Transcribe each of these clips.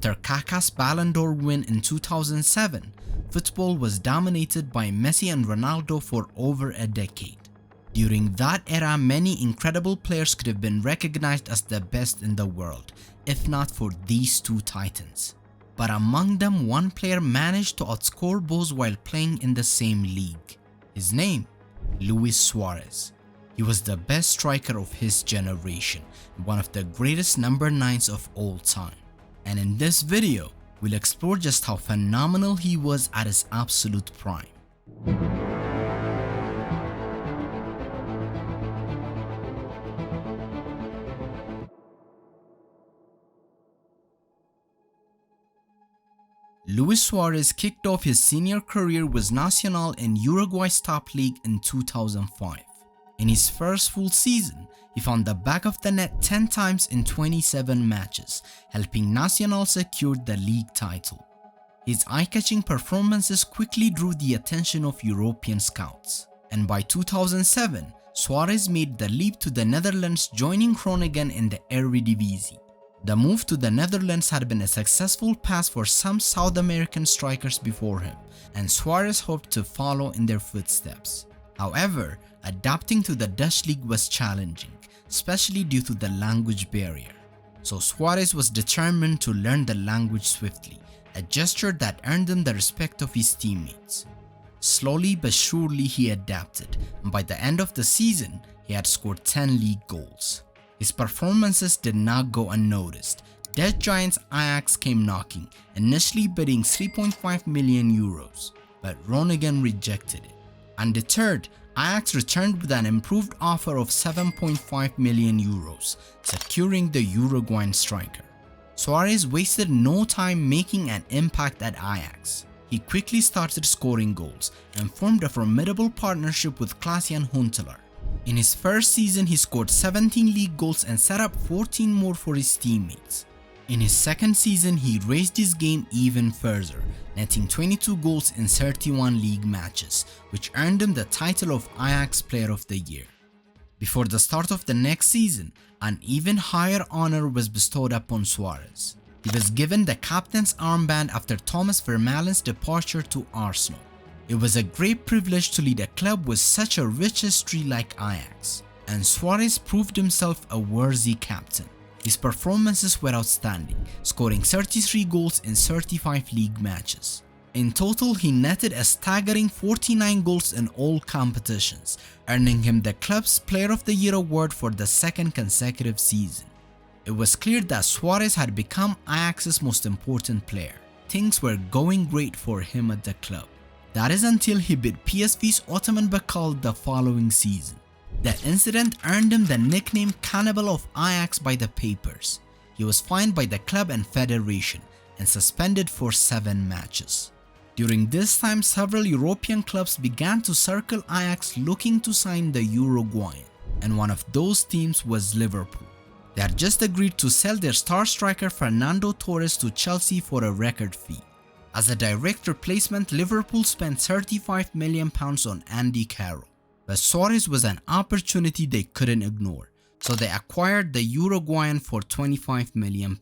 After Kaká's Ballon d'Or win in 2007, football was dominated by Messi and Ronaldo for over a decade. During that era, many incredible players could have been recognized as the best in the world, if not for these two titans. But among them, one player managed to outscore both while playing in the same league. His name? Luis Suarez. He was the best striker of his generation, one of the greatest number 9s of all time. And in this video, we'll explore just how phenomenal he was at his absolute prime. Luis Suarez kicked off his senior career with Nacional in Uruguay's top league in 2005. In his first full season, he found the back of the net 10 times in 27 matches, helping Nacional secure the league title. His eye-catching performances quickly drew the attention of European scouts, and by 2007, Suarez made the leap to the Netherlands, joining Groningen in the Eredivisie. The move to the Netherlands had been a successful pass for some South American strikers before him, and Suarez hoped to follow in their footsteps. However, adapting to the Dutch league was challenging, especially due to the language barrier. So Suarez was determined to learn the language swiftly, a gesture that earned him the respect of his teammates. Slowly but surely he adapted, and by the end of the season, he had scored 10 league goals. His performances did not go unnoticed. Dutch giants Ajax came knocking, initially bidding 3.5 million euros, but Groningen rejected it. Undeterred, Ajax returned with an improved offer of 7.5 million euros, securing the Uruguayan striker. Suarez wasted no time making an impact at Ajax. He quickly started scoring goals and formed a formidable partnership with Klaas-Jan Huntelaar. In his first season, he scored 17 league goals and set up 14 more for his teammates. In his second season, he raised his game even further, netting 22 goals in 31 league matches, which earned him the title of Ajax Player of the Year. Before the start of the next season, an even higher honor was bestowed upon Suarez. He was given the captain's armband after Thomas Vermeulen's departure to Arsenal. It was a great privilege to lead a club with such a rich history like Ajax, and Suarez proved himself a worthy captain. His performances were outstanding, scoring 33 goals in 35 league matches. In total, he netted a staggering 49 goals in all competitions, earning him the club's Player of the Year award for the second consecutive season. It was clear that Suarez had become Ajax's most important player. Things were going great for him at the club. That is until he beat PSV's Ottoman Bakal the following season. The incident earned him the nickname Cannibal of Ajax by the papers. He was fined by the club and federation and suspended for 7 matches. During this time, several European clubs began to circle Ajax looking to sign the Uruguayan, and one of those teams was Liverpool. They had just agreed to sell their star striker Fernando Torres to Chelsea for a record fee. As a direct replacement, Liverpool spent £35 million on Andy Carroll, but Suarez was an opportunity they couldn't ignore, so they acquired the Uruguayan for £25 million.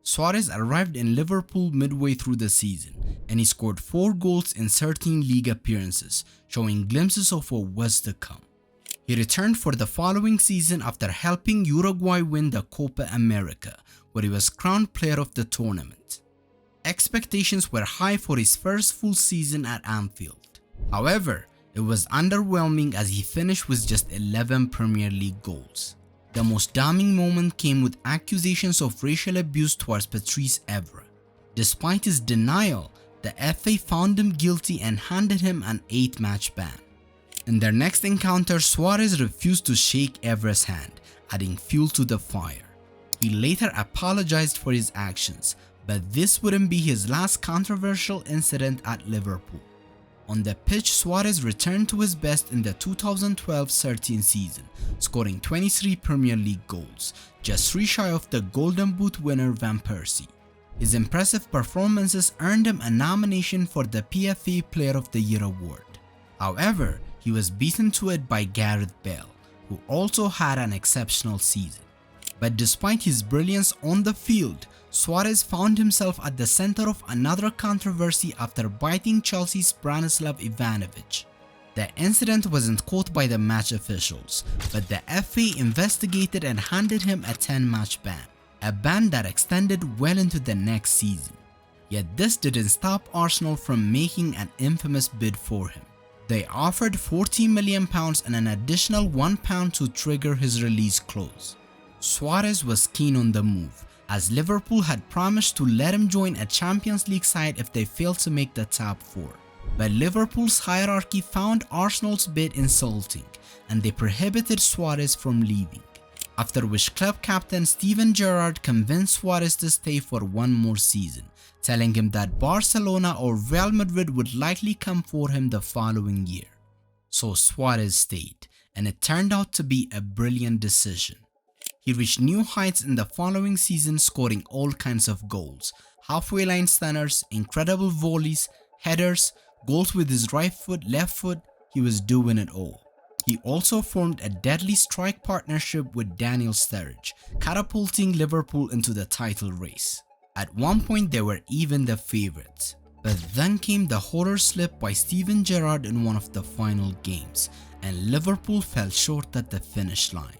Suarez arrived in Liverpool midway through the season, and he scored 4 goals in 13 league appearances, showing glimpses of what was to come. He returned for the following season after helping Uruguay win the Copa America, where he was crowned player of the tournament. Expectations were high for his first full season at Anfield. However, it was underwhelming as he finished with just 11 Premier League goals. The most damning moment came with accusations of racial abuse towards Patrice Evra. Despite his denial, the FA found him guilty and handed him an 8-match ban. In their next encounter, Suarez refused to shake Evra's hand, adding fuel to the fire. He later apologized for his actions, but this wouldn't be his last controversial incident at Liverpool. On the pitch, Suarez returned to his best in the 2012-13 season, scoring 23 Premier League goals, just 3 shy of the Golden Boot winner Van Persie. His impressive performances earned him a nomination for the PFA Player of the Year award. However, he was beaten to it by Gareth Bale, who also had an exceptional season. But despite his brilliance on the field, Suarez found himself at the center of another controversy after biting Chelsea's Branislav Ivanovic. The incident wasn't caught by the match officials, but the FA investigated and handed him a 10-match ban, a ban that extended well into the next season. Yet this didn't stop Arsenal from making an infamous bid for him. They offered £40 million and an additional £1 to trigger his release clause. Suarez was keen on the move, as Liverpool had promised to let him join a Champions League side if they failed to make the top four. But Liverpool's hierarchy found Arsenal's bid insulting, and they prohibited Suarez from leaving. After which club captain Steven Gerrard convinced Suarez to stay for one more season, telling him that Barcelona or Real Madrid would likely come for him the following year. So Suarez stayed, and it turned out to be a brilliant decision. He reached new heights in the following season, scoring all kinds of goals, halfway line stunners, incredible volleys, headers, goals with his right foot, left foot. He was doing it all. He also formed a deadly strike partnership with Daniel Sturridge, catapulting Liverpool into the title race. At one point they were even the favourites, but then came the horror slip by Steven Gerrard in one of the final games, and Liverpool fell short at the finish line.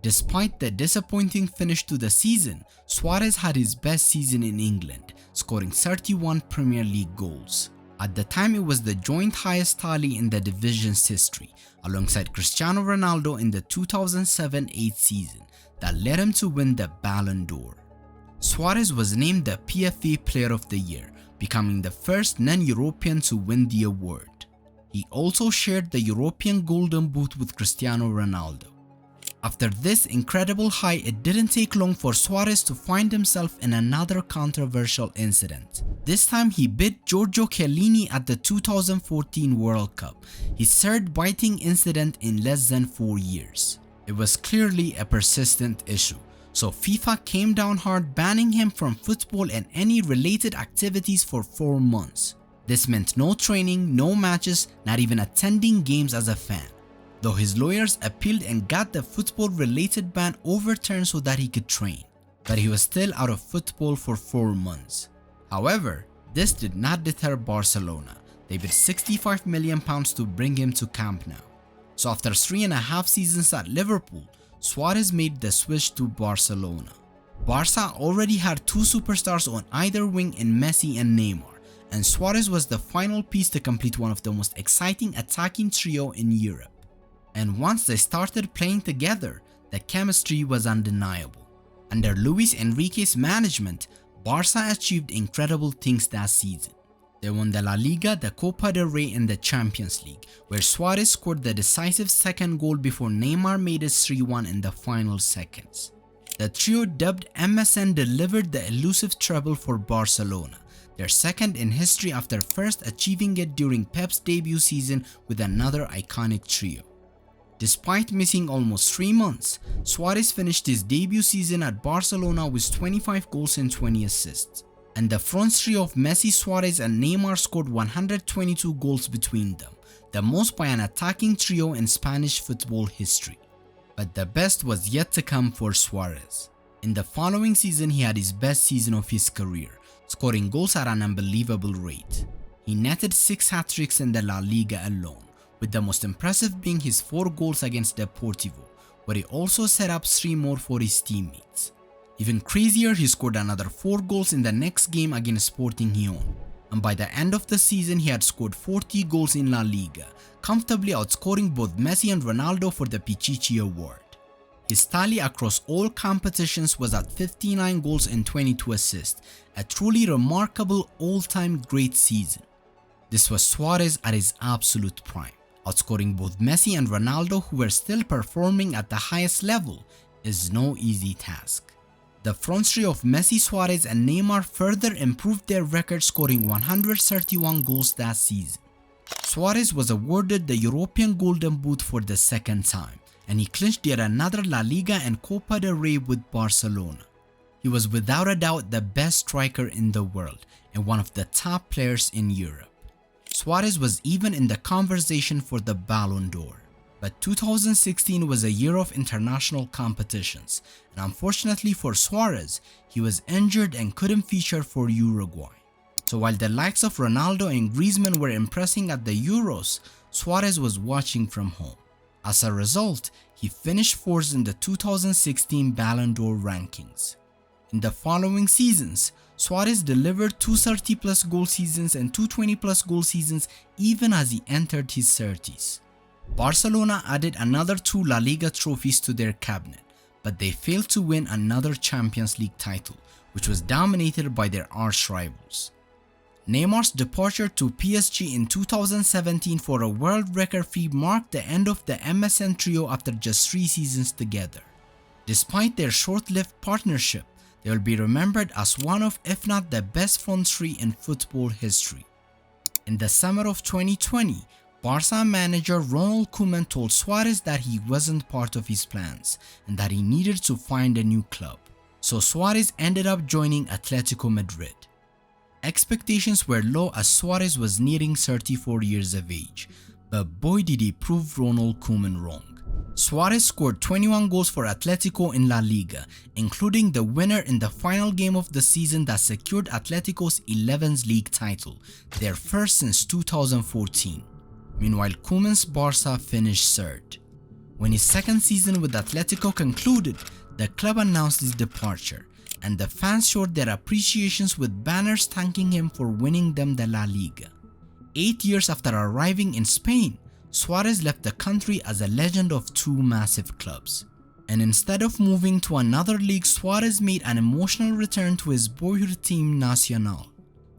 Despite the disappointing finish to the season, Suarez had his best season in England, scoring 31 Premier League goals. At the time it was the joint highest tally in the division's history, alongside Cristiano Ronaldo in the 2007-8 season that led him to win the Ballon d'Or. Suarez was named the PFA Player of the Year, becoming the first non-European to win the award. He also shared the European Golden Boot with Cristiano Ronaldo. After this incredible high, it didn't take long for Suarez to find himself in another controversial incident. This time he bit Giorgio Chiellini at the 2014 World Cup, his third biting incident in less than 4 years. It was clearly a persistent issue, so FIFA came down hard, banning him from football and any related activities for 4 months. This meant no training, no matches, not even attending games as a fan. Though his lawyers appealed and got the football-related ban overturned so that he could train, but he was still out of football for 4 months. However, this did not deter Barcelona. They bid £65 million to bring him to Camp Nou. So after 3.5 seasons at Liverpool, Suarez made the switch to Barcelona. Barca already had 2 superstars on either wing in Messi and Neymar, and Suarez was the final piece to complete one of the most exciting attacking trio in Europe. And once they started playing together, the chemistry was undeniable. Under Luis Enrique's management, Barca achieved incredible things that season. They won the La Liga, the Copa del Rey and the Champions League, where Suarez scored the decisive second goal before Neymar made it 3-1 in the final seconds. The trio dubbed MSN delivered the elusive treble for Barcelona, their second in history after first achieving it during Pep's debut season with another iconic trio. Despite missing almost 3 months, Suarez finished his debut season at Barcelona with 25 goals and 20 assists, and the front trio of Messi, Suarez and Neymar scored 122 goals between them, the most by an attacking trio in Spanish football history. But the best was yet to come for Suarez. In the following season he had his best season of his career, scoring goals at an unbelievable rate. He netted 6 hat-tricks in the La Liga alone, with the most impressive being his 4 goals against Deportivo, where he also set up 3 more for his teammates. Even crazier, he scored another 4 goals in the next game against Sporting Gijón, and by the end of the season he had scored 40 goals in La Liga, comfortably outscoring both Messi and Ronaldo for the Pichichi award. His tally across all competitions was at 59 goals and 22 assists, a truly remarkable all-time great season. This was Suarez at his absolute prime. Outscoring both Messi and Ronaldo, who were still performing at the highest level, is no easy task. The front trio of Messi, Suarez and Neymar further improved their record, scoring 131 goals that season. Suarez was awarded the European Golden Boot for the 2nd time, and he clinched yet another La Liga and Copa del Rey with Barcelona. He was without a doubt the best striker in the world and one of the top players in Europe. Suarez was even in the conversation for the Ballon d'Or. But 2016 was a year of international competitions, and unfortunately for Suarez, he was injured and couldn't feature for Uruguay. So while the likes of Ronaldo and Griezmann were impressing at the Euros, Suarez was watching from home. As a result, he finished fourth in the 2016 Ballon d'Or rankings. In the following seasons, Suarez delivered 230 plus goal seasons and 220 plus goal seasons even as he entered his 30s. Barcelona added another 2 La Liga trophies to their cabinet, but they failed to win another Champions League title, which was dominated by their arch rivals. Neymar's departure to PSG in 2017 for a world record fee marked the end of the MSN trio after just 3 seasons together. Despite their short-lived partnership, they will be remembered as one of, if not the best front three in football history. In the summer of 2020, Barca manager Ronald Koeman told Suarez that he wasn't part of his plans and that he needed to find a new club. So Suarez ended up joining Atletico Madrid. Expectations were low as Suarez was nearing 34 years of age, but boy did he prove Ronald Koeman wrong. Suarez scored 21 goals for Atletico in La Liga, including the winner in the final game of the season that secured Atletico's 11th league title, their first since 2014. Meanwhile, Koeman's Barca finished third. When his second season with Atletico concluded, the club announced his departure, and the fans showed their appreciations with banners thanking him for winning them the La Liga. 8 years after arriving in Spain, Suarez left the country as a legend of 2 massive clubs. And instead of moving to another league, Suarez made an emotional return to his boyhood team Nacional.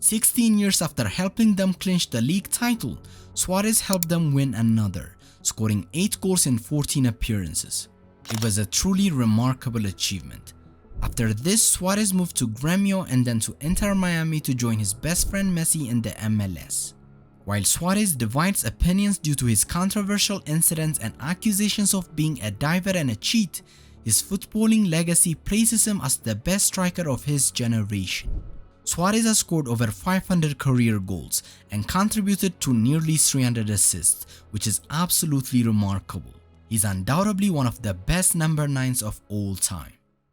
16 years after helping them clinch the league title, Suarez helped them win another, scoring 8 goals in 14 appearances. It was a truly remarkable achievement. After this, Suarez moved to Gremio and then to Inter Miami to join his best friend Messi in the MLS. While Suarez divides opinions due to his controversial incidents and accusations of being a diver and a cheat, his footballing legacy places him as the best striker of his generation. Suarez has scored over 500 career goals and contributed to nearly 300 assists, which is absolutely remarkable. He's undoubtedly one of the best number 9s of all time.